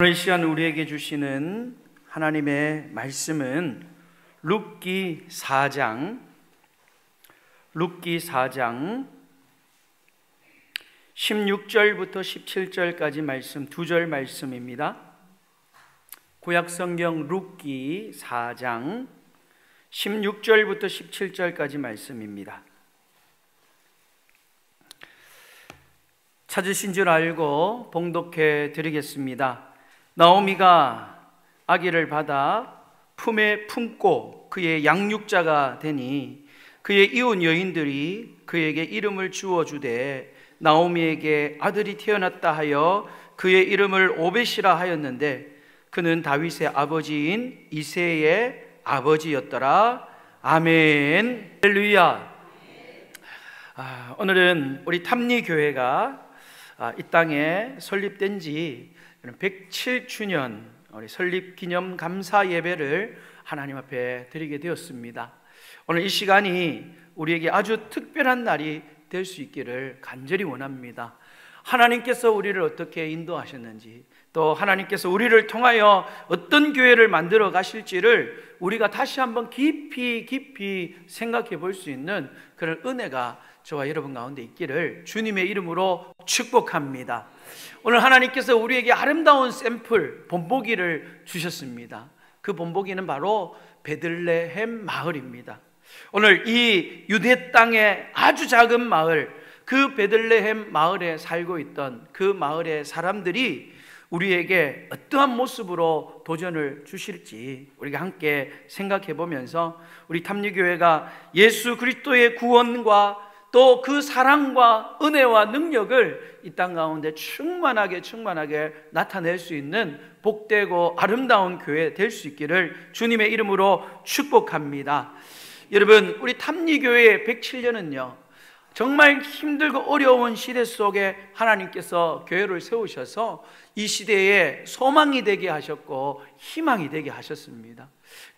오늘 이 시간 우리에게 주시는 하나님의 말씀은 룻기 4장 16절부터 17절까지 말씀, 두 절 말씀입니다. 구약성경 룻기 4장 16절부터 17절까지 말씀입니다. 찾으신 줄 알고 봉독해 드리겠습니다. 나오미가 아기를 받아 품에 품고 그의 양육자가 되니 그의 이웃 여인들이 그에게 이름을 주어주되 나오미에게 아들이 태어났다 하여 그의 이름을 오벳이라 하였는데 그는 다윗의 아버지인 이새의 아버지였더라. 아멘. 할렐루야. 오늘은 우리 탐리교회가 이 땅에 설립된 지 107주년 우리 설립 기념 감사 예배를 하나님 앞에 드리게 되었습니다. 오늘 이 시간이 우리에게 아주 특별한 날이 될 수 있기를 간절히 원합니다. 하나님께서 우리를 어떻게 인도하셨는지, 또 하나님께서 우리를 통하여 어떤 교회를 만들어 가실지를 우리가 다시 한번 깊이 생각해 볼 수 있는 그런 은혜가 저와 여러분 가운데 있기를 주님의 이름으로 축복합니다. 오늘 하나님께서 우리에게 아름다운 샘플 본보기를 주셨습니다. 그 본보기는 바로 베들레헴 마을입니다. 오늘 이 유대 땅의 아주 작은 마을, 그 베들레헴 마을에 살고 있던 그 마을의 사람들이 우리에게 어떠한 모습으로 도전을 주실지 우리가 함께 생각해 보면서 우리 탐리교회가 예수 그리스도의 구원과 또 그 사랑과 은혜와 능력을 이 땅 가운데 충만하게 나타낼 수 있는 복되고 아름다운 교회 될 수 있기를 주님의 이름으로 축복합니다. 여러분, 우리 탐리교회의 107년은요 정말 힘들고 어려운 시대 속에 하나님께서 교회를 세우셔서 이 시대에 소망이 되게 하셨고 희망이 되게 하셨습니다.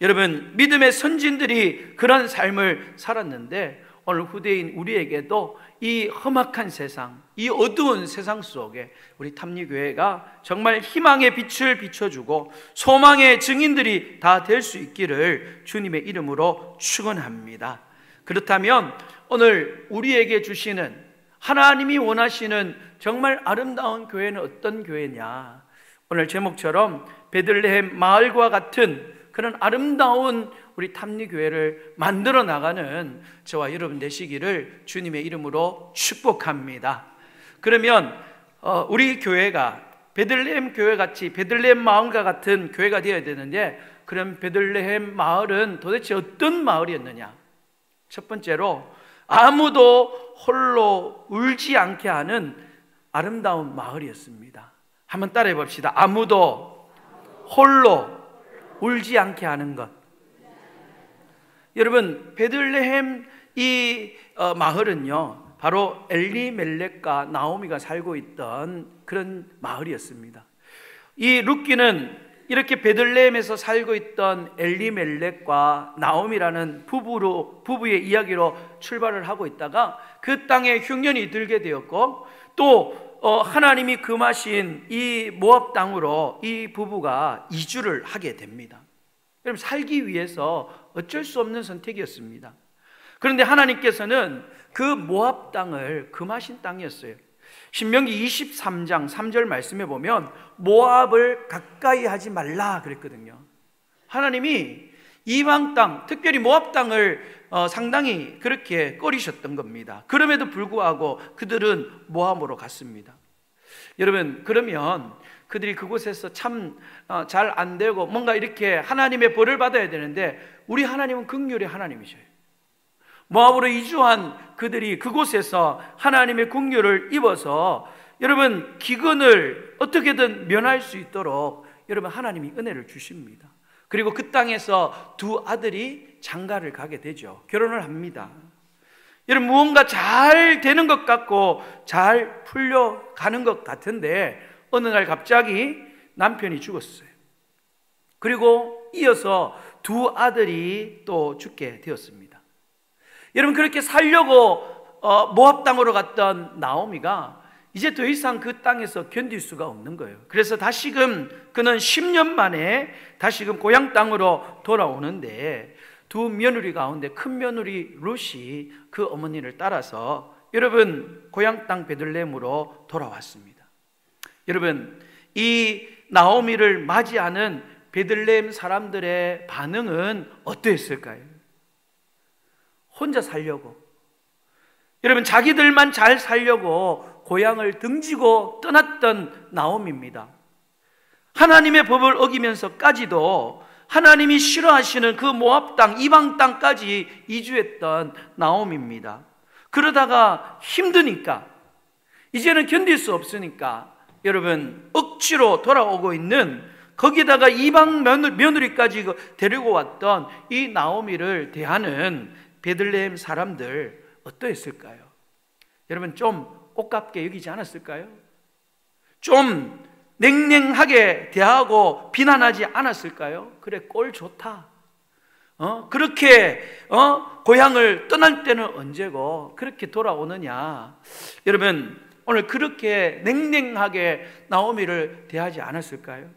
여러분, 믿음의 선진들이 그런 삶을 살았는데 오늘 후대인 우리에게도 이 험악한 세상, 이 어두운 세상 속에 우리 탐리교회가 정말 희망의 빛을 비춰주고 소망의 증인들이 다 될 수 있기를 주님의 이름으로 축원합니다. 그렇다면 오늘 우리에게 주시는 하나님이 원하시는 정말 아름다운 교회는 어떤 교회냐? 오늘 제목처럼 베들레헴 마을과 같은 그런 아름다운 우리 탐리교회를 만들어 나가는 저와 여러분 되시기를 주님의 이름으로 축복합니다. 그러면 우리 교회가 베들레헴 교회같이 베들레헴 마을과 같은 교회가 되어야 되는데, 그럼 베들레헴 마을은 도대체 어떤 마을이었느냐? 첫 번째로 아무도 홀로 울지 않게 하는 아름다운 마을이었습니다. 한번 따라해 봅시다. 아무도 홀로 울지 않게 하는 것. 여러분, 베들레헴 이 마을은요 바로 엘리멜렉과 나오미가 살고 있던 그런 마을이었습니다. 이 룻기는 이렇게 베들레헴에서 살고 있던 엘리멜렉과 나오미라는 부부의 이야기로 출발을 하고 있다가 그 땅에 흉년이 들게 되었고, 또 하나님이 금하신 이 모압 땅으로 이 부부가 이주를 하게 됩니다. 여러분, 살기 위해서 어쩔 수 없는 선택이었습니다. 그런데 하나님께서는 그 모압 땅을 금하신 땅이었어요. 신명기 23장 3절 말씀에 보면 모압을 가까이 하지 말라 그랬거든요. 하나님이 이방 땅, 특별히 모압 땅을 상당히 그렇게 꺼리셨던 겁니다. 그럼에도 불구하고 그들은 모압으로 갔습니다. 여러분, 그러면 그들이 그곳에서 참 잘 안 되고 뭔가 이렇게 하나님의 벌을 받아야 되는데, 우리 하나님은 긍휼의 하나님이셔요. 모압으로 이주한 그들이 그곳에서 하나님의 긍휼을 입어서 여러분 기근을 어떻게든 면할 수 있도록 여러분 하나님이 은혜를 주십니다. 그리고 그 땅에서 두 아들이 장가를 가게 되죠. 결혼을 합니다. 여러분, 무언가 잘 되는 것 같고 잘 풀려가는 것 같은데 어느 날 갑자기 남편이 죽었어요. 그리고 이어서 두 아들이 또 죽게 되었습니다. 여러분, 그렇게 살려고 모압 땅으로 갔던 나오미가 이제 더 이상 그 땅에서 견딜 수가 없는 거예요. 그래서 다시금 그는 10년 만에 다시금 고향 땅으로 돌아오는데, 두 며느리 가운데 큰 며느리 룻이 그 어머니를 따라서 여러분 고향 땅 베들레헴으로 돌아왔습니다. 여러분, 이 나오미를 맞이하는 베들레헴 사람들의 반응은 어떠했을까요? 혼자 살려고, 여러분 자기들만 잘 살려고 고향을 등지고 떠났던 나오미입니다. 하나님의 법을 어기면서까지도 하나님이 싫어하시는 그 모압 땅, 이방 땅까지 이주했던 나오미입니다. 그러다가 힘드니까, 이제는 견딜 수 없으니까 여러분 억지로 돌아오고 있는, 거기다가 이방 며느리까지 데리고 왔던 이 나오미를 대하는 베들레헴 사람들 어떠했을까요? 여러분 좀 옷깝게 여기지 않았을까요? 좀 냉랭하게 대하고 비난하지 않았을까요? 그래, 꼴 좋다. 그렇게 고향을 떠날 때는 언제고 그렇게 돌아오느냐. 여러분 오늘 그렇게 냉랭하게 나오미를 대하지 않았을까요?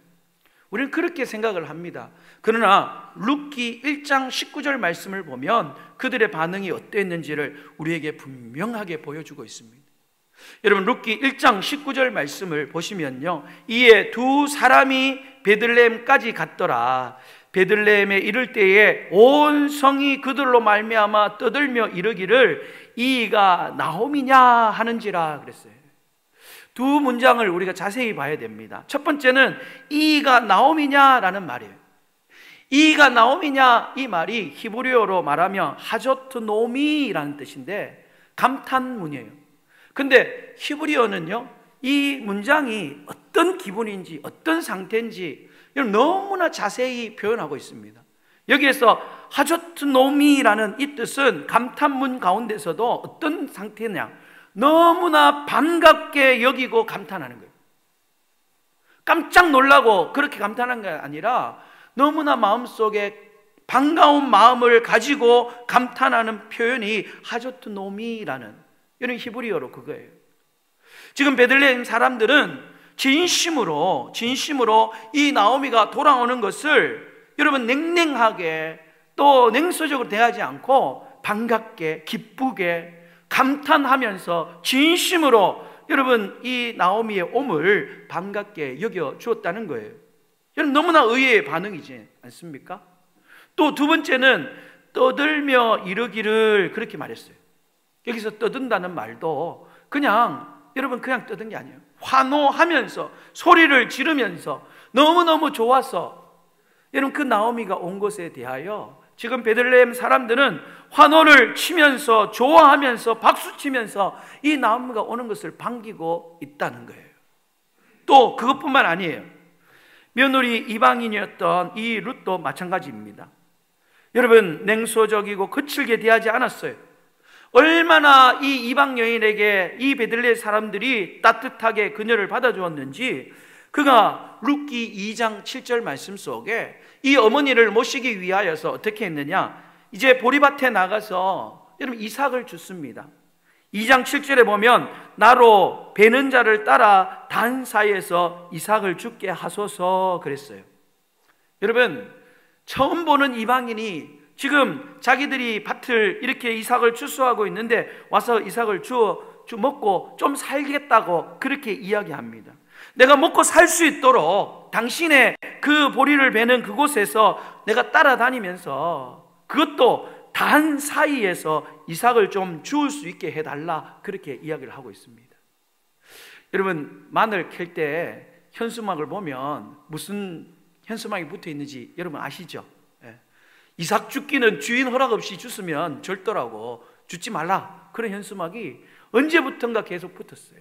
우리는 그렇게 생각을 합니다. 그러나 룻기 1장 19절 말씀을 보면 그들의 반응이 어땠는지를 우리에게 분명하게 보여주고 있습니다. 여러분 룻기 1장 19절 말씀을 보시면요, 이에 두 사람이 베들레헴까지 갔더라. 베들레헴에 이를 때에 온 성이 그들로 말미암아 떠들며 이르기를 이가 나오미냐 하는지라 그랬어요. 두 문장을 우리가 자세히 봐야 됩니다. 첫 번째는 이가 나오미냐라는 말이에요. 이가 나오미냐, 이 말이 히브리어로 말하면 하조트 노미라는 뜻인데 감탄문이에요. 근데 히브리어는요, 이 문장이 어떤 기분인지 어떤 상태인지 너무나 자세히 표현하고 있습니다. 여기에서 하조트 노미라는 이 뜻은 감탄문 가운데서도 어떤 상태냐, 너무나 반갑게 여기고 감탄하는 거예요. 깜짝 놀라고 그렇게 감탄한 게 아니라 너무나 마음속에 반가운 마음을 가지고 감탄하는 표현이 하조트 노미라는 이런 히브리어로 그거예요. 지금 베들레헴 사람들은 진심으로 이 나오미가 돌아오는 것을 여러분 냉랭하게 또 냉소적으로 대하지 않고 반갑게 기쁘게 감탄하면서 진심으로 여러분 이 나오미의 옴을 반갑게 여겨 주었다는 거예요. 여러분 너무나 의외의 반응이지 않습니까? 또 두 번째는 떠들며 이르기를 그렇게 말했어요. 여기서 떠든다는 말도 그냥 여러분 그냥 떠든 게 아니에요. 환호하면서 소리를 지르면서 너무너무 좋아서 여러분 그 나오미가 온 것에 대하여 지금 베들레헴 사람들은 환호를 치면서 좋아하면서 박수치면서 이 나오미가 오는 것을 반기고 있다는 거예요. 또 그것뿐만 아니에요. 며느리 이방인이었던 이 룻도 마찬가지입니다. 여러분 냉소적이고 거칠게 대하지 않았어요. 얼마나 이 이방 여인에게 이 베들레헴 사람들이 따뜻하게 그녀를 받아주었는지 그가 룻기 2장 7절 말씀 속에 이 어머니를 모시기 위하여서 어떻게 했느냐, 이제 보리밭에 나가서 여러분 이삭을 줍습니다. 2장 7절에 보면 나로 베는 자를 따라 단 사이에서 이삭을 죽게 하소서 그랬어요. 여러분 처음 보는 이방인이 지금 자기들이 밭을 이렇게 이삭을 추수하고 있는데 와서 이삭을 먹고 좀 살겠다고 그렇게 이야기합니다. 내가 먹고 살 수 있도록 당신의 그 보리를 베는 그곳에서 내가 따라다니면서 그것도 단 사이에서 이삭을 좀 주울 수 있게 해달라 그렇게 이야기를 하고 있습니다. 여러분 마늘 캘 때 현수막을 보면 무슨 현수막이 붙어 있는지 여러분 아시죠? 이삭 죽기는 주인 허락 없이 주스면 절도라고 주지 말라 그런 현수막이 언제부턴가 계속 붙었어요.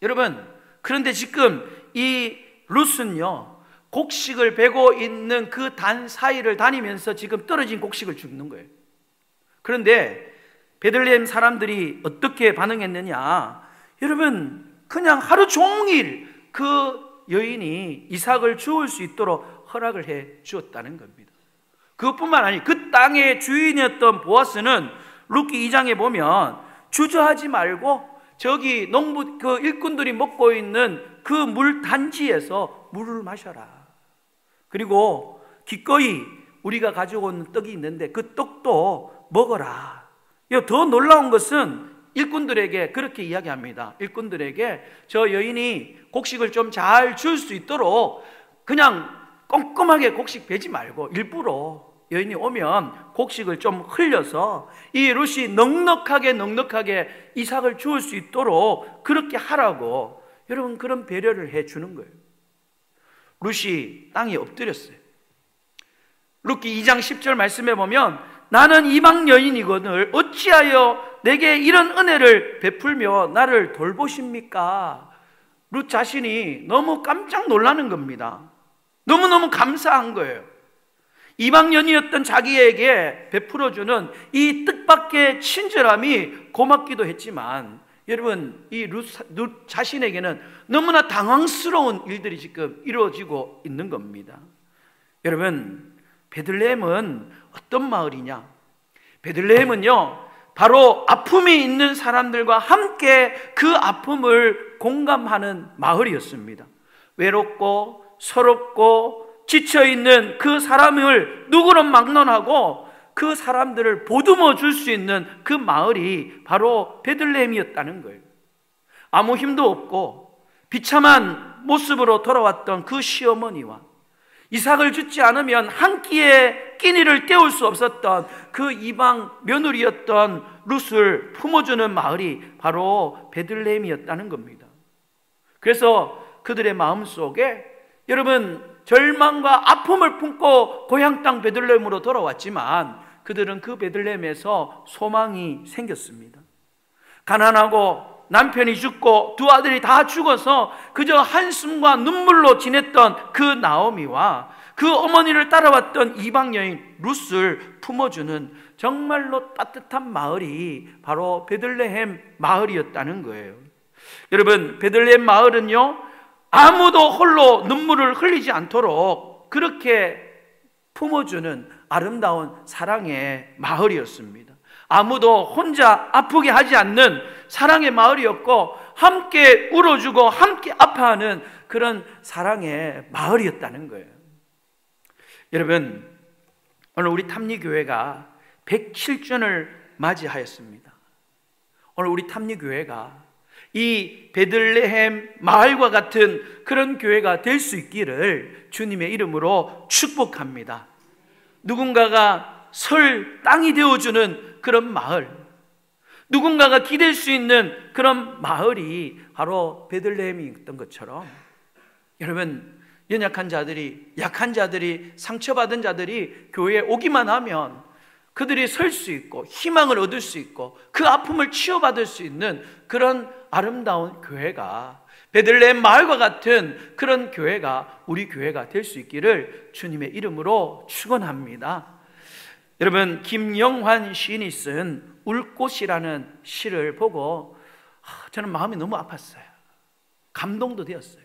여러분 그런데 지금 이 룻은요 곡식을 베고 있는 그 단 사이를 다니면서 지금 떨어진 곡식을 줍는 거예요. 그런데 베들레헴 사람들이 어떻게 반응했느냐, 여러분 그냥 하루 종일 그 여인이 이삭을 주울 수 있도록 허락을 해 주었다는 겁니다. 그것뿐만 아니고 그 땅의 주인이었던 보아스는 룻기 2장에 보면 주저하지 말고 저기 농부 그 일꾼들이 먹고 있는 그 물 단지에서 물을 마셔라. 그리고 기꺼이 우리가 가지고 온 떡이 있는데 그 떡도 먹어라. 더 놀라운 것은 일꾼들에게 그렇게 이야기합니다. 일꾼들에게 저 여인이 곡식을 좀 잘 줄 수 있도록 그냥 꼼꼼하게 곡식 베지 말고 일부러 여인이 오면 곡식을 좀 흘려서 이 룻이 넉넉하게 이삭을 주울 수 있도록 그렇게 하라고 여러분 그런 배려를 해주는 거예요. 룻이 땅에 엎드렸어요. 룻기 2장 10절 말씀해 보면 나는 이방 여인이거늘 어찌하여 내게 이런 은혜를 베풀며 나를 돌보십니까? 룻 자신이 너무 깜짝 놀라는 겁니다. 너무너무 감사한 거예요. 이방 여인이었던 자기에게 베풀어주는 이 뜻밖의 친절함이 고맙기도 했지만 여러분 이 룻 자신에게는 너무나 당황스러운 일들이 지금 이루어지고 있는 겁니다. 여러분 베들레헴은 어떤 마을이냐? 베들레헴은요 바로 아픔이 있는 사람들과 함께 그 아픔을 공감하는 마을이었습니다. 외롭고 서럽고 지쳐있는 그 사람을 누구로 막론하고 그 사람들을 보듬어 줄 수 있는 그 마을이 바로 베들레헴이었다는 거예요. 아무 힘도 없고 비참한 모습으로 돌아왔던 그 시어머니와 이삭을 주지 않으면 한 끼의 끼니를 때울 수 없었던 그 이방 며느리였던 룻을 품어주는 마을이 바로 베들레헴이었다는 겁니다. 그래서 그들의 마음속에 여러분 절망과 아픔을 품고 고향 땅 베들레헴으로 돌아왔지만 그들은 그 베들레헴에서 소망이 생겼습니다. 가난하고 남편이 죽고 두 아들이 다 죽어서 그저 한숨과 눈물로 지냈던 그 나오미와 그 어머니를 따라왔던 이방 여인 룻을 품어주는 정말로 따뜻한 마을이 바로 베들레헴 마을이었다는 거예요. 여러분 베들레헴 마을은요 아무도 홀로 눈물을 흘리지 않도록 그렇게 품어주는 아름다운 사랑의 마을이었습니다. 아무도 혼자 아프게 하지 않는 사랑의 마을이었고 함께 울어주고 함께 아파하는 그런 사랑의 마을이었다는 거예요. 여러분 오늘 우리 탐리교회가 107주년을 맞이하였습니다. 오늘 우리 탐리교회가 이 베들레헴 마을과 같은 그런 교회가 될 수 있기를 주님의 이름으로 축복합니다. 누군가가 설 땅이 되어주는 그런 마을, 누군가가 기댈 수 있는 그런 마을이 바로 베들레헴이었던 것처럼 여러분 연약한 자들이 약한 자들이 상처받은 자들이 교회에 오기만 하면 그들이 설 수 있고 희망을 얻을 수 있고 그 아픔을 치유받을 수 있는 그런 아름다운 교회가 베들레헴 마을과 같은 그런 교회가 우리 교회가 될 수 있기를 주님의 이름으로 축원합니다. 여러분 김영환 시인이 쓴 울꽃이라는 시를 보고 저는 마음이 너무 아팠어요. 감동도 되었어요.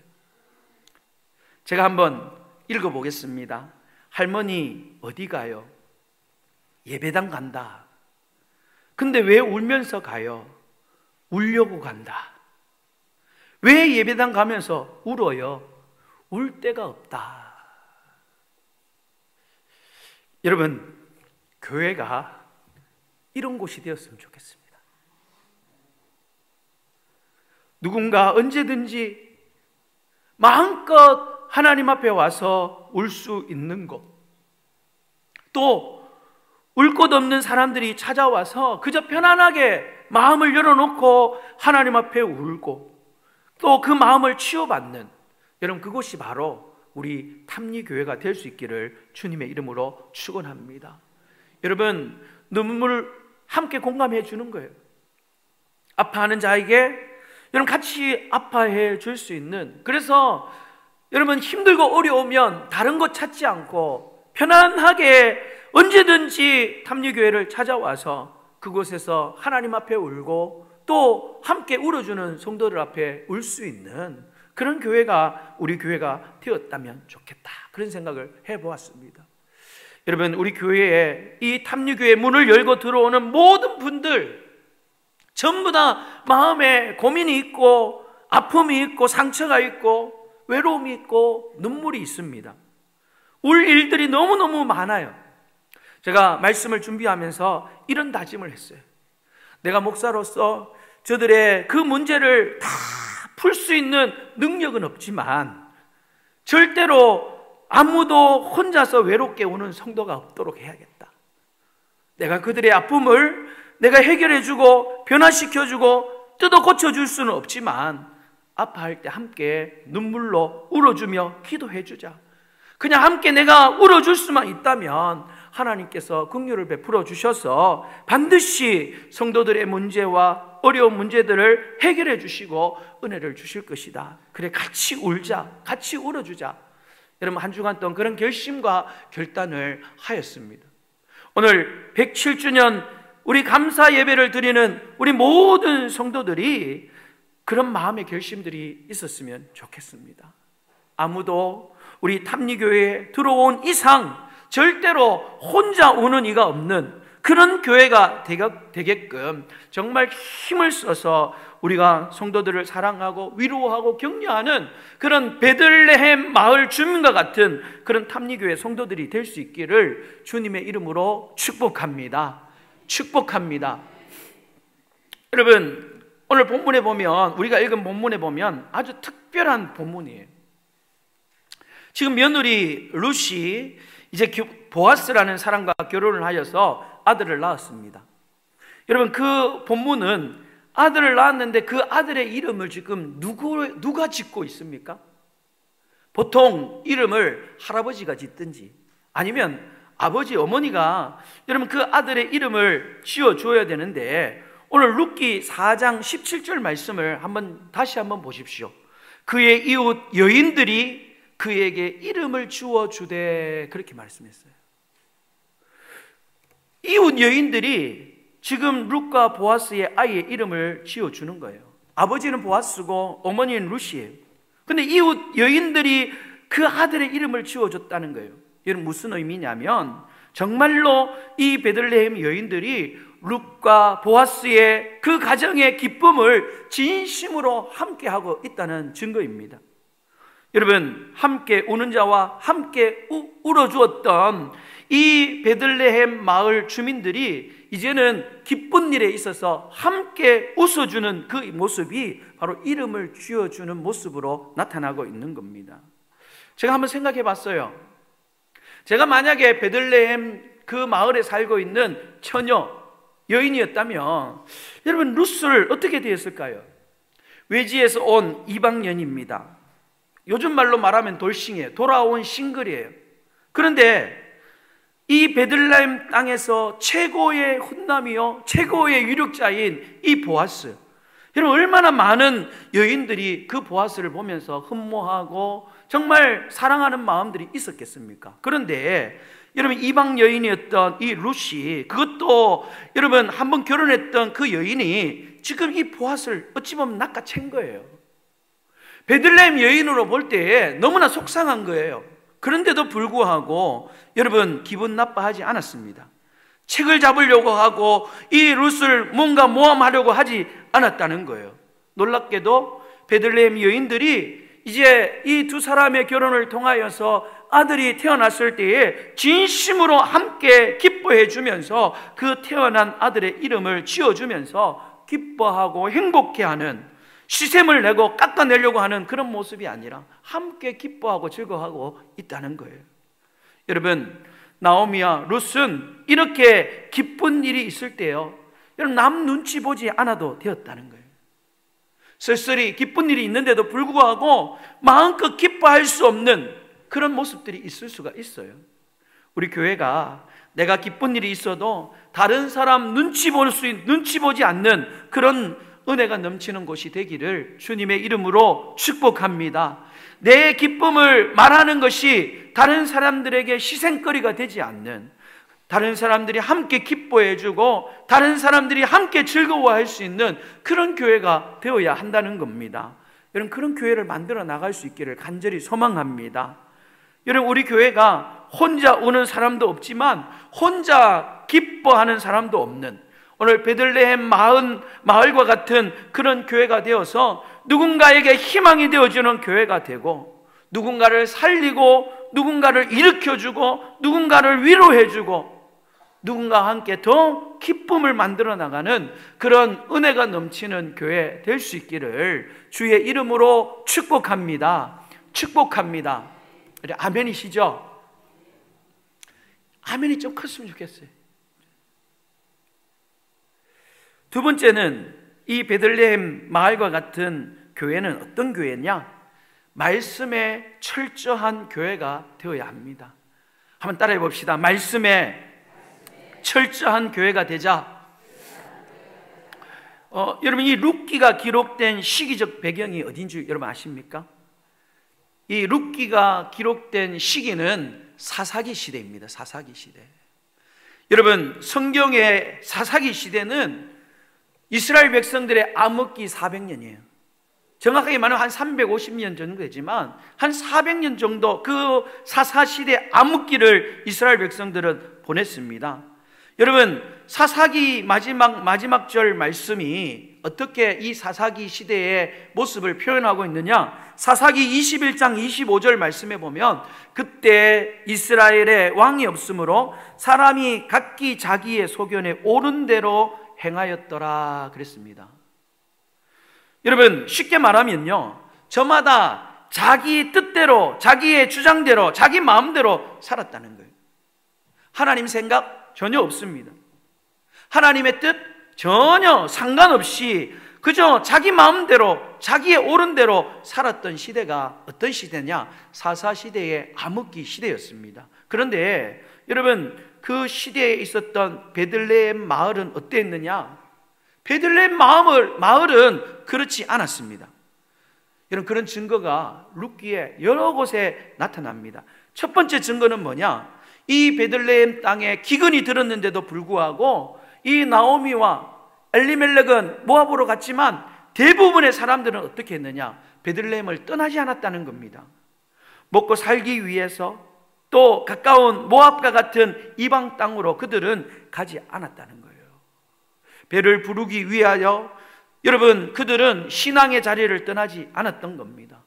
제가 한번 읽어보겠습니다. 할머니 어디 가요? 예배당 간다. 근데 왜 울면서 가요? 울려고 간다. 왜 예배당 가면서 울어요? 울 데가 없다. 여러분 교회가 이런 곳이 되었으면 좋겠습니다. 누군가 언제든지 마음껏 하나님 앞에 와서 울 수 있는 곳, 또 울 곳 없는 사람들이 찾아와서 그저 편안하게 마음을 열어놓고 하나님 앞에 울고 또 그 마음을 치유받는 여러분 그곳이 바로 우리 탐리교회가 될 수 있기를 주님의 이름으로 축원합니다. 여러분 눈물 함께 공감해 주는 거예요. 아파하는 자에게 여러분 같이 아파해 줄 수 있는, 그래서 여러분 힘들고 어려우면 다른 것 찾지 않고 편안하게 언제든지 탐리교회를 찾아와서 그곳에서 하나님 앞에 울고 또 함께 울어주는 성도들 앞에 울 수 있는 그런 교회가 우리 교회가 되었다면 좋겠다, 그런 생각을 해보았습니다. 여러분 우리 교회에 이 탐리교회 문을 열고 들어오는 모든 분들 전부 다 마음에 고민이 있고 아픔이 있고 상처가 있고 외로움이 있고 눈물이 있습니다. 울 일들이 너무너무 많아요. 제가 말씀을 준비하면서 이런 다짐을 했어요. 내가 목사로서 저들의 그 문제를 다 풀 수 있는 능력은 없지만 절대로 아무도 혼자서 외롭게 우는 성도가 없도록 해야겠다. 내가 그들의 아픔을 내가 해결해주고 변화시켜주고 뜯어 고쳐줄 수는 없지만 아파할 때 함께 눈물로 울어주며 기도해주자. 그냥 함께 내가 울어줄 수만 있다면 하나님께서 긍휼을 베풀어 주셔서 반드시 성도들의 문제와 어려운 문제들을 해결해 주시고 은혜를 주실 것이다. 그래, 같이 울자, 같이 울어주자. 여러분, 한 주간 동안 그런 결심과 결단을 하였습니다. 오늘 107주년 우리 감사 예배를 드리는 우리 모든 성도들이 그런 마음의 결심들이 있었으면 좋겠습니다. 아무도 우리 탐리교회에 들어온 이상 절대로 혼자 우는 이가 없는 그런 교회가 되게끔 정말 힘을 써서 우리가 성도들을 사랑하고 위로하고 격려하는 그런 베들레헴 마을 주민과 같은 그런 탐리교회 성도들이 될 수 있기를 주님의 이름으로 축복합니다. 축복합니다. 여러분, 오늘 본문에 보면, 우리가 읽은 본문에 보면 아주 특별한 본문이에요. 지금 며느리 룻이 이제 보아스라는 사람과 결혼을 하여서 아들을 낳았습니다. 여러분, 그 본문은 아들을 낳았는데 그 아들의 이름을 지금 누가 짓고 있습니까? 보통 이름을 할아버지가 짓든지 아니면 아버지, 어머니가 여러분 그 아들의 이름을 지어줘야 되는데, 오늘 룻기 4장 17절 말씀을 다시 한번 보십시오. 그의 이웃 여인들이 그에게 이름을 주어주되, 그렇게 말씀했어요. 이웃 여인들이 지금 룻과 보아스의 아이의 이름을 지어주는 거예요. 아버지는 보아스고 어머니는 룻이에요. 근데 이웃 여인들이 그 아들의 이름을 지어줬다는 거예요. 이건 무슨 의미냐면, 정말로 이 베들레헴 여인들이 룻과 보아스의 그 가정의 기쁨을 진심으로 함께하고 있다는 증거입니다. 여러분, 함께 우는 자와 함께 울어주었던 이 베들레헴 마을 주민들이 이제는 기쁜 일에 있어서 함께 웃어주는 그 모습이 바로 이름을 지어주는 모습으로 나타나고 있는 겁니다. 제가 한번 생각해 봤어요. 제가 만약에 베들레헴 그 마을에 살고 있는 처녀 여인이었다면 여러분, 룻을 어떻게 되었을까요? 외지에서 온 이방년입니다. 요즘 말로 말하면 돌싱이에요. 돌아온 싱글이에요. 그런데 이 베들레헴 땅에서 최고의 훈남이요, 최고의 유력자인 이 보아스, 여러분 얼마나 많은 여인들이 그 보아스를 보면서 흠모하고 정말 사랑하는 마음들이 있었겠습니까? 그런데 여러분, 이방 여인이었던 이 룻이, 그것도 여러분 한번 결혼했던 그 여인이 지금 이 보아스를 어찌 보면 낚아챈 거예요. 베들레헴 여인으로 볼 때 너무나 속상한 거예요. 그런데도 불구하고 여러분 기분 나빠하지 않았습니다. 책을 잡으려고 하고 이 룻을 뭔가 모함하려고 하지 않았다는 거예요. 놀랍게도 베들레헴 여인들이 이제 이 두 사람의 결혼을 통하여서 아들이 태어났을 때에 진심으로 함께 기뻐해 주면서 그 태어난 아들의 이름을 지어주면서 기뻐하고 행복해하는, 시샘을 내고 깎아내려고 하는 그런 모습이 아니라 함께 기뻐하고 즐거워하고 있다는 거예요. 여러분, 나오미와 룻은 이렇게 기쁜 일이 있을 때요, 여러분 남 눈치 보지 않아도 되었다는 거예요. 쓸쓸히 기쁜 일이 있는데도 불구하고 마음껏 기뻐할 수 없는 그런 모습들이 있을 수가 있어요. 우리 교회가 내가 기쁜 일이 있어도 다른 사람 눈치 보지 않는 그런 은혜가 넘치는 곳이 되기를 주님의 이름으로 축복합니다. 내 기쁨을 말하는 것이 다른 사람들에게 희생거리가 되지 않는, 다른 사람들이 함께 기뻐해주고 다른 사람들이 함께 즐거워할 수 있는 그런 교회가 되어야 한다는 겁니다. 여러분, 그런 교회를 만들어 나갈 수 있기를 간절히 소망합니다. 여러분, 우리 교회가 혼자 우는 사람도 없지만 혼자 기뻐하는 사람도 없는, 오늘 베들레헴 마을과 같은 그런 교회가 되어서 누군가에게 희망이 되어주는 교회가 되고, 누군가를 살리고 누군가를 일으켜주고 누군가를 위로해주고 누군가와 함께 더 기쁨을 만들어 나가는 그런 은혜가 넘치는 교회 될 수 있기를 주의 이름으로 축복합니다. 축복합니다. 아멘이시죠? 아멘이 좀 컸으면 좋겠어요. 두 번째는 이 베들레헴 마을과 같은 교회는 어떤 교회냐? 말씀에 철저한 교회가 되어야 합니다. 한번 따라해 봅시다. 말씀에 철저한 교회가 되자. 여러분, 이 룻기가 기록된 시기적 배경이 어딘지 여러분 아십니까? 이 룻기가 기록된 시기는 사사기 시대입니다. 사사기 시대. 여러분, 성경의 사사기 시대는 이스라엘 백성들의 암흑기 400년이에요. 정확하게 말하면 한 350년 정도 되지만 한 400년 정도 그 사사시대 암흑기를 이스라엘 백성들은 보냈습니다. 여러분, 사사기 마지막 절 말씀이 어떻게 이 사사기 시대의 모습을 표현하고 있느냐? 사사기 21장 25절 말씀에 보면 그때 이스라엘에 왕이 없으므로 사람이 각기 자기의 소견에 옳은 대로 행하였더라 그랬습니다. 여러분, 쉽게 말하면요, 저마다 자기 뜻대로, 자기의 주장대로, 자기 마음대로 살았다는 거예요. 하나님 생각 전혀 없습니다. 하나님의 뜻 전혀 상관없이 그저 자기 마음대로, 자기의 옳은 대로 살았던 시대가 어떤 시대냐? 사사시대의 암흑기 시대였습니다. 그런데 여러분, 그 시대에 있었던 베들레헴 마을은 어땠느냐? 베들레헴 마을은 그렇지 않았습니다. 여러분, 그런 증거가 룻기에 여러 곳에 나타납니다. 첫 번째 증거는 뭐냐? 이 베들레헴 땅에 기근이 들었는데도 불구하고 이 나오미와 엘리멜렉은 모압으로 갔지만 대부분의 사람들은 어떻게 했느냐? 베들레헴을 떠나지 않았다는 겁니다. 먹고 살기 위해서 또 가까운 모압과 같은 이방 땅으로 그들은 가지 않았다는 거예요. 배를 부르기 위하여 여러분, 그들은 신앙의 자리를 떠나지 않았던 겁니다.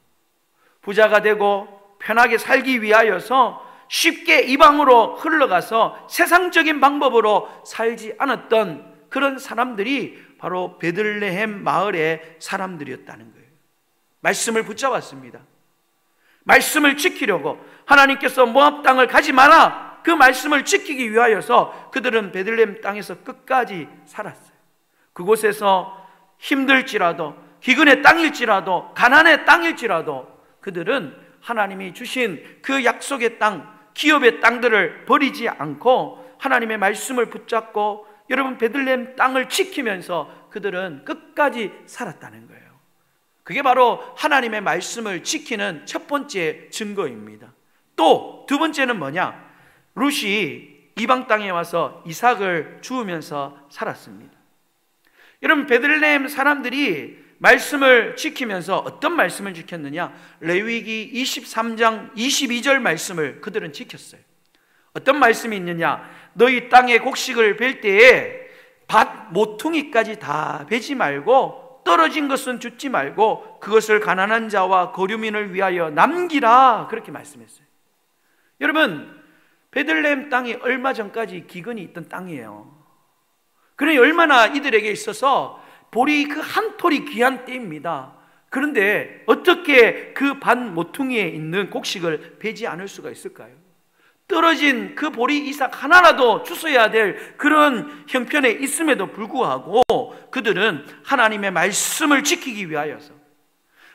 부자가 되고 편하게 살기 위하여서 쉽게 이방으로 흘러가서 세상적인 방법으로 살지 않았던 그런 사람들이 바로 베들레헴 마을의 사람들이었다는 거예요. 말씀을 붙잡았습니다. 말씀을 지키려고 하나님께서 모압 땅을 가지 마라, 그 말씀을 지키기 위하여서 그들은 베들레헴 땅에서 끝까지 살았어요. 그곳에서 힘들지라도, 기근의 땅일지라도, 가난의 땅일지라도 그들은 하나님이 주신 그 약속의 땅, 기업의 땅들을 버리지 않고 하나님의 말씀을 붙잡고 여러분, 베들레헴 땅을 지키면서 그들은 끝까지 살았다는 거예요. 그게 바로 하나님의 말씀을 지키는 첫 번째 증거입니다. 또 두 번째는 뭐냐? 룻이 이방 땅에 와서 이삭을 주우면서 살았습니다. 여러분, 베들레헴 사람들이 말씀을 지키면서 어떤 말씀을 지켰느냐? 레위기 23장 22절 말씀을 그들은 지켰어요. 어떤 말씀이 있느냐? 너희 땅에 곡식을 벨 때에 밭 모퉁이까지 다 베지 말고 떨어진 것은 줍지 말고 그것을 가난한 자와 거류민을 위하여 남기라, 그렇게 말씀했어요. 여러분, 베들레헴 땅이 얼마 전까지 기근이 있던 땅이에요. 그러니 얼마나 이들에게 있어서 보리 그 한 톨이 귀한 때입니다. 그런데 어떻게 그 밭 모퉁이에 있는 곡식을 베지 않을 수가 있을까요? 떨어진 그 보리 이삭 하나라도 주워야 될 그런 형편에 있음에도 불구하고 그들은 하나님의 말씀을 지키기 위하여서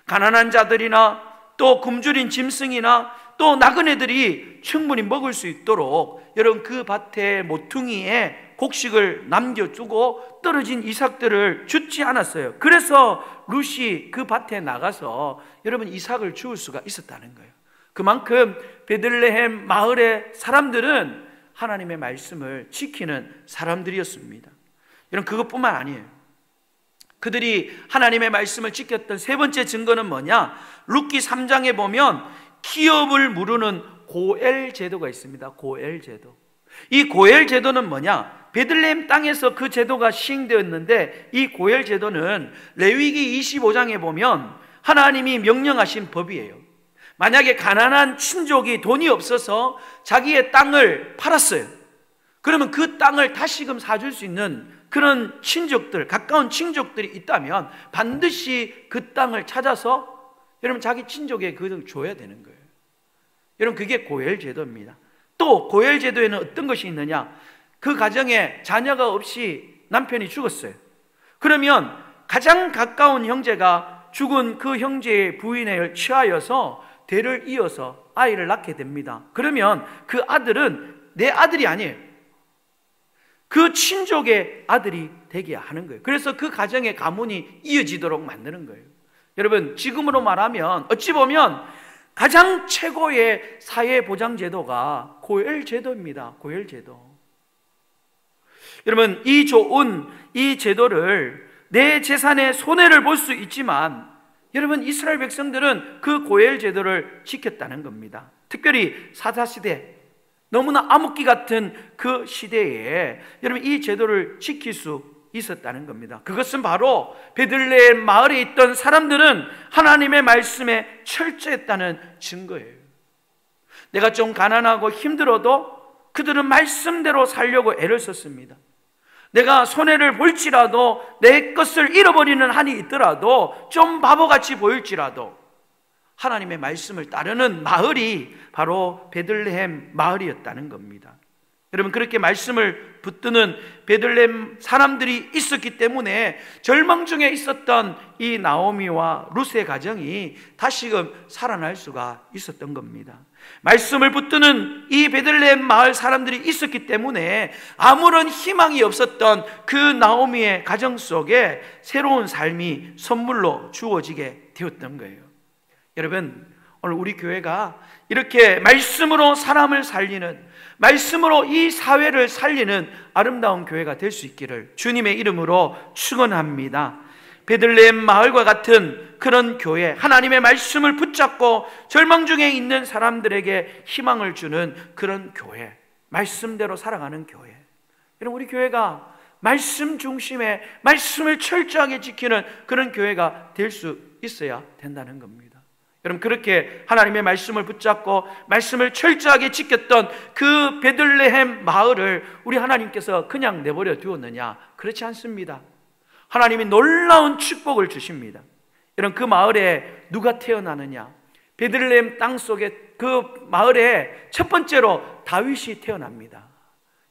가난한 자들이나 또 굶주린 짐승이나 또 나그네들이 충분히 먹을 수 있도록 여러분, 그 밭의 모퉁이에 곡식을 남겨두고 떨어진 이삭들을 줍지 않았어요. 그래서 룻이 그 밭에 나가서 여러분, 이삭을 주울 수가 있었다는 거예요. 그만큼 베들레헴 마을의 사람들은 하나님의 말씀을 지키는 사람들이었습니다. 여러분, 그것뿐만 아니에요. 그들이 하나님의 말씀을 지켰던 세 번째 증거는 뭐냐? 룻기 3장에 보면 기업을 무르는 고엘 제도가 있습니다. 고엘 제도. 이 고엘 제도는 뭐냐? 베들레헴 땅에서 그 제도가 시행되었는데, 이 고엘 제도는 레위기 25장에 보면 하나님이 명령하신 법이에요. 만약에 가난한 친족이 돈이 없어서 자기의 땅을 팔았어요. 그러면 그 땅을 다시금 사줄 수 있는 그런 친족들, 가까운 친족들이 있다면 반드시 그 땅을 찾아서 여러분 자기 친족에게 그걸 줘야 되는 거예요. 여러분 그게 고엘 제도입니다. 또 고엘 제도에는 어떤 것이 있느냐? 그 가정에 자녀가 없이 남편이 죽었어요. 그러면 가장 가까운 형제가 죽은 그 형제의 부인을 취하여서 대를 이어서 아이를 낳게 됩니다. 그러면 그 아들은 내 아들이 아니에요. 그 친족의 아들이 되게 하는 거예요. 그래서 그 가정의 가문이 이어지도록 만드는 거예요. 여러분 지금으로 말하면 어찌 보면 가장 최고의 사회보장제도가 고엘 제도입니다. 고엘 제도. 여러분 이 좋은 이 제도를 내 재산에 손해를 볼 수 있지만 여러분 이스라엘 백성들은 그 고엘 제도를 지켰다는 겁니다. 특별히 사사시대 너무나 암흑기 같은 그 시대에 여러분 이 제도를 지킬 수 있었다는 겁니다. 그것은 바로 베들레헴 마을에 있던 사람들은 하나님의 말씀에 철저했다는 증거예요. 내가 좀 가난하고 힘들어도 그들은 말씀대로 살려고 애를 썼습니다. 내가 손해를 볼지라도 내 것을 잃어버리는 한이 있더라도 좀 바보같이 보일지라도 하나님의 말씀을 따르는 마을이 바로 베들레헴 마을이었다는 겁니다. 여러분 그렇게 말씀을 붙드는 베들레헴 사람들이 있었기 때문에 절망 중에 있었던 이 나오미와 룻의 가정이 다시금 살아날 수가 있었던 겁니다. 말씀을 붙드는 이 베들레헴 마을 사람들이 있었기 때문에 아무런 희망이 없었던 그 나오미의 가정 속에 새로운 삶이 선물로 주어지게 되었던 거예요. 여러분 오늘 우리 교회가 이렇게 말씀으로 사람을 살리는, 말씀으로 이 사회를 살리는 아름다운 교회가 될 수 있기를 주님의 이름으로 축원합니다. 베들레헴 마을과 같은 그런 교회, 하나님의 말씀을 붙잡고 절망 중에 있는 사람들에게 희망을 주는 그런 교회, 말씀대로 살아가는 교회. 여러분 우리 교회가 말씀 중심의 말씀을 철저하게 지키는 그런 교회가 될 수 있어야 된다는 겁니다. 여러분 그렇게 하나님의 말씀을 붙잡고 말씀을 철저하게 지켰던 그 베들레헴 마을을 우리 하나님께서 그냥 내버려 두었느냐? 그렇지 않습니다. 하나님이 놀라운 축복을 주십니다. 여러분 그 마을에 누가 태어나느냐? 베들레헴 땅 속에 그 마을에 첫 번째로 다윗이 태어납니다.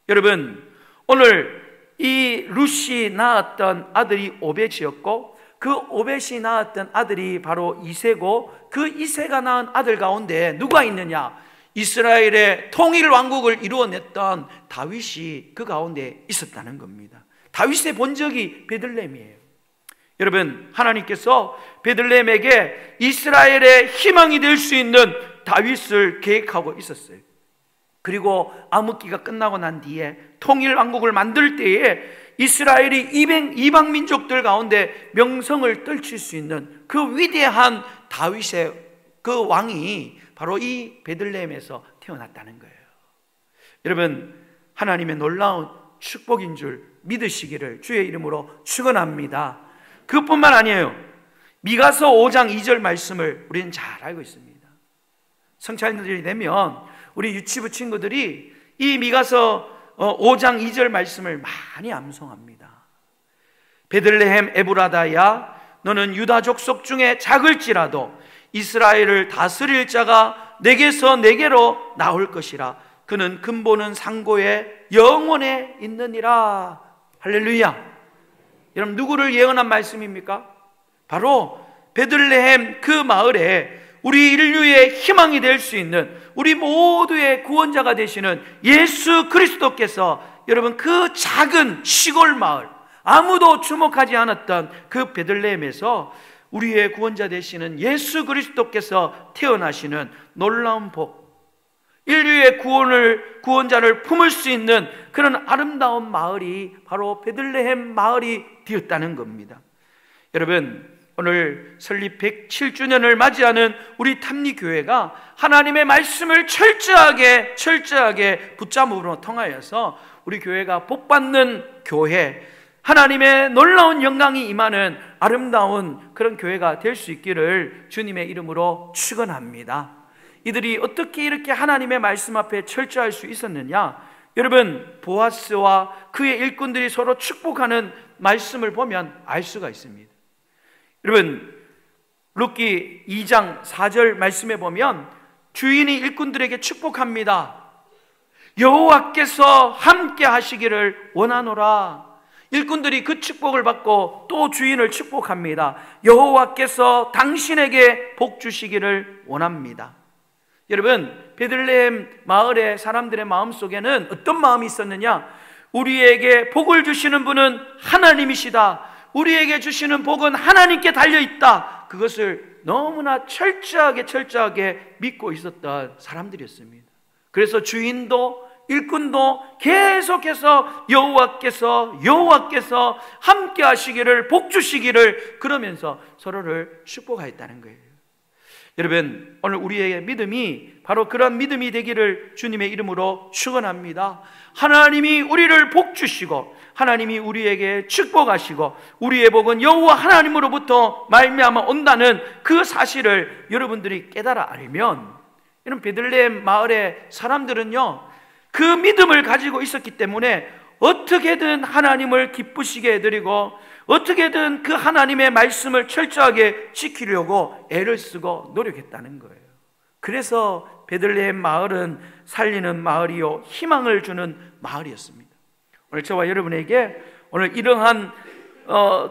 여러분 오늘 이 룻이 낳았던 아들이 오벳이었고 그 오벳이 낳았던 아들이 바로 이새고 그 이새가 낳은 아들 가운데 누가 있느냐? 이스라엘의 통일 왕국을 이루어냈던 다윗이 그 가운데 있었다는 겁니다. 다윗의 본적이 베들레헴이에요. 여러분 하나님께서 베들레헴에게 이스라엘의 희망이 될 수 있는 다윗을 계획하고 있었어요. 그리고 암흑기가 끝나고 난 뒤에 통일 왕국을 만들 때에 이스라엘이 이방 민족들 가운데 명성을 떨칠 수 있는 그 위대한 다윗의 그 왕이 바로 이 베들레헴에서 태어났다는 거예요. 여러분 하나님의 놀라운 축복인 줄 믿으시기를 주의 이름으로 축원합니다. 그것뿐만 아니에요. 미가서 5장 2절 말씀을 우리는 잘 알고 있습니다. 성찬절이 되면 우리 유치부 친구들이 이 미가서 5장 2절 말씀을 많이 암송합니다. 베들레헴 에브라다야 너는 유다 족속 중에 작을지라도 이스라엘을 다스릴 자가 내게서 내게로 나올 것이라. 그는 근본은 상고에 영원에 있느니라. 할렐루야. 여러분 누구를 예언한 말씀입니까? 바로 베들레헴 그 마을에 우리 인류의 희망이 될 수 있는 우리 모두의 구원자가 되시는 예수 그리스도께서 여러분 그 작은 시골 마을 아무도 주목하지 않았던 그 베들레헴에서 우리의 구원자 되시는 예수 그리스도께서 태어나시는 놀라운 복, 인류의 구원자를 품을 수 있는 그런 아름다운 마을이 바로 베들레헴 마을이 되었다는 겁니다. 여러분 오늘 설립 107주년을 맞이하는 우리 탐리교회가 하나님의 말씀을 철저하게 붙잡음으로 통하여서 우리 교회가 복받는 교회, 하나님의 놀라운 영광이 임하는 아름다운 그런 교회가 될 수 있기를 주님의 이름으로 축원합니다. 이들이 어떻게 이렇게 하나님의 말씀 앞에 철저할 수 있었느냐? 여러분, 보아스와 그의 일꾼들이 서로 축복하는 말씀을 보면 알 수가 있습니다. 여러분, 룻기 2장 4절 말씀에 보면 주인이 일꾼들에게 축복합니다. 여호와께서 함께 하시기를 원하노라. 일꾼들이 그 축복을 받고 또 주인을 축복합니다. 여호와께서 당신에게 복 주시기를 원합니다. 여러분, 베들레헴 마을의 사람들의 마음속에는 어떤 마음이 있었느냐? 우리에게 복을 주시는 분은 하나님이시다. 우리에게 주시는 복은 하나님께 달려있다. 그것을 너무나 철저하게 믿고 있었던 사람들이었습니다. 그래서 주인도 일꾼도 계속해서 여호와께서 함께 하시기를, 복 주시기를 그러면서 서로를 축복하였다는 거예요. 여러분, 오늘 우리의 믿음이 바로 그런 믿음이 되기를 주님의 이름으로 축원합니다. 하나님이 우리를 복 주시고 하나님이 우리에게 축복하시고 우리의 복은 여호와 하나님으로부터 말미암아 온다는 그 사실을 여러분들이 깨달아 알면, 이런 베들레헴 마을의 사람들은요, 그 믿음을 가지고 있었기 때문에 어떻게든 하나님을 기쁘시게 해드리고 어떻게든 그 하나님의 말씀을 철저하게 지키려고 애를 쓰고 노력했다는 거예요. 그래서 베들레헴 마을은 살리는 마을이요 희망을 주는 마을이었습니다. 오늘 저와 여러분에게 오늘 이러한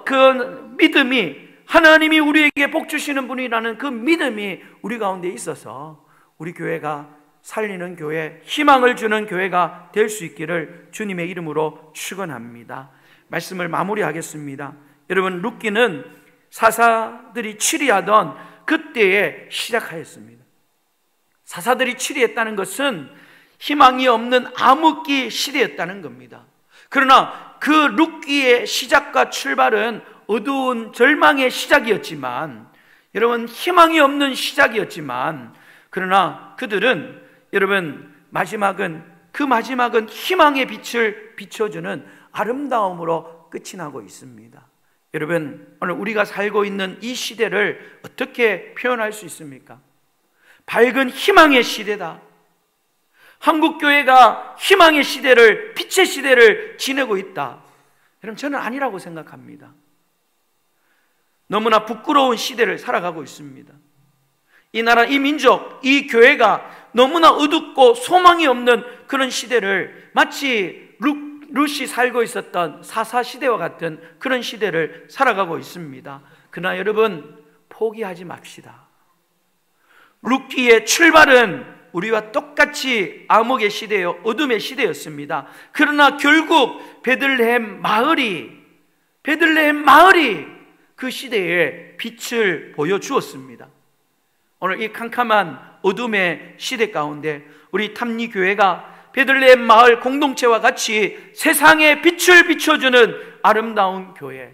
그 믿음이, 하나님이 우리에게 복 주시는 분이라는 그 믿음이 우리 가운데 있어서 우리 교회가 살리는 교회, 희망을 주는 교회가 될 수 있기를 주님의 이름으로 축원합니다. 말씀을 마무리하겠습니다. 여러분, 룻기는 사사들이 치리하던 그때에 시작하였습니다. 사사들이 치리했다는 것은 희망이 없는 암흑기 시대였다는 겁니다. 그러나 그 룻기의 시작과 출발은 어두운 절망의 시작이었지만, 여러분, 희망이 없는 시작이었지만, 그러나 그들은, 여러분, 마지막은 희망의 빛을 비춰주는 아름다움으로 끝이 나고 있습니다. 여러분, 오늘 우리가 살고 있는 이 시대를 어떻게 표현할 수 있습니까? 밝은 희망의 시대다. 한국교회가 희망의 시대를, 빛의 시대를 지내고 있다. 여러분, 저는 아니라고 생각합니다. 너무나 부끄러운 시대를 살아가고 있습니다. 이 나라, 이 민족, 이 교회가 너무나 어둡고 소망이 없는 그런 시대를, 마치 룻이 살고 있었던 사사시대와 같은 그런 시대를 살아가고 있습니다. 그러나 여러분, 포기하지 맙시다. 룻기의 출발은 우리와 똑같이 암흑의 시대요, 어둠의 시대였습니다. 그러나 결국 베들레헴 마을이 그 시대에 빛을 보여주었습니다. 오늘 이 캄캄한 어둠의 시대 가운데 우리 탐리교회가 베들레헴 마을 공동체와 같이 세상에 빛을 비춰주는 아름다운 교회,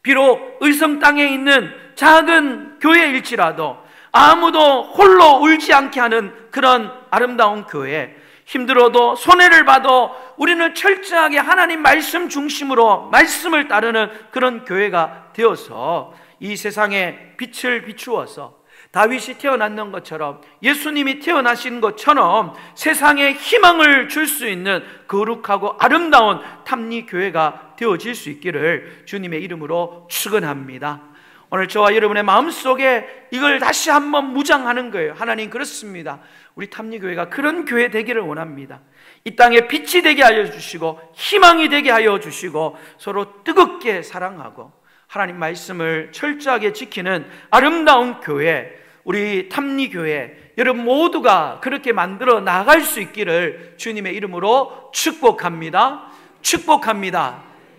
비록 의성 땅에 있는 작은 교회일지라도 아무도 홀로 울지 않게 하는 그런 아름다운 교회, 힘들어도 손해를 봐도 우리는 철저하게 하나님 말씀 중심으로 말씀을 따르는 그런 교회가 되어서 이 세상에 빛을 비추어서 다윗이 태어났는 것처럼, 예수님이 태어나신 것처럼 세상에 희망을 줄 수 있는 거룩하고 아름다운 탐리교회가 되어질 수 있기를 주님의 이름으로 축원합니다. 오늘 저와 여러분의 마음속에 이걸 다시 한번 무장하는 거예요. 하나님, 그렇습니다. 우리 탐리교회가 그런 교회 되기를 원합니다. 이 땅에 빛이 되게 하여 주시고 희망이 되게 하여 주시고 서로 뜨겁게 사랑하고 하나님 말씀을 철저하게 지키는 아름다운 교회, 우리 탐리교회 여러분 모두가 그렇게 만들어 나갈 수 있기를 주님의 이름으로 축복합니다.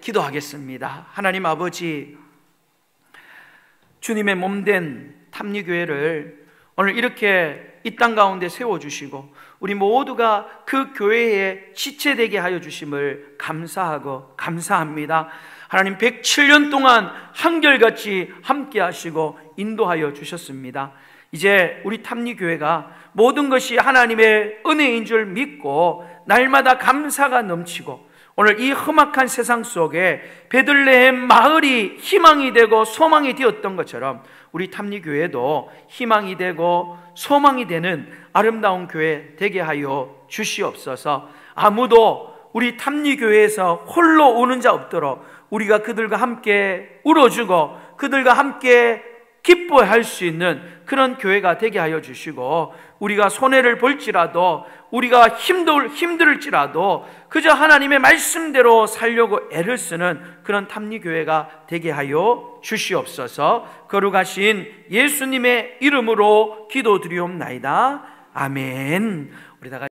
기도하겠습니다. 하나님 아버지, 주님의 몸된 탐리교회를 오늘 이렇게 이 땅 가운데 세워주시고 우리 모두가 그 교회에 지체되게 하여 주심을 감사하고 감사합니다. 하나님 107년 동안 한결같이 함께 하시고 인도하여 주셨습니다. 이제 우리 탐리교회가 모든 것이 하나님의 은혜인 줄 믿고 날마다 감사가 넘치고, 오늘 이 험악한 세상 속에 베들레헴 마을이 희망이 되고 소망이 되었던 것처럼 우리 탐리교회도 희망이 되고 소망이 되는 아름다운 교회 되게 하여 주시옵소서. 아무도 우리 탐리교회에서 홀로 우는 자 없도록 우리가 그들과 함께 울어주고 그들과 함께 기뻐할 수 있는 그런 교회가 되게 하여 주시고, 우리가 손해를 볼지라도, 우리가 힘들지라도 그저 하나님의 말씀대로 살려고 애를 쓰는 그런 탐리교회가 되게 하여 주시옵소서. 거룩하신 예수님의 이름으로 기도드리옵나이다. 아멘. 우리 다 같이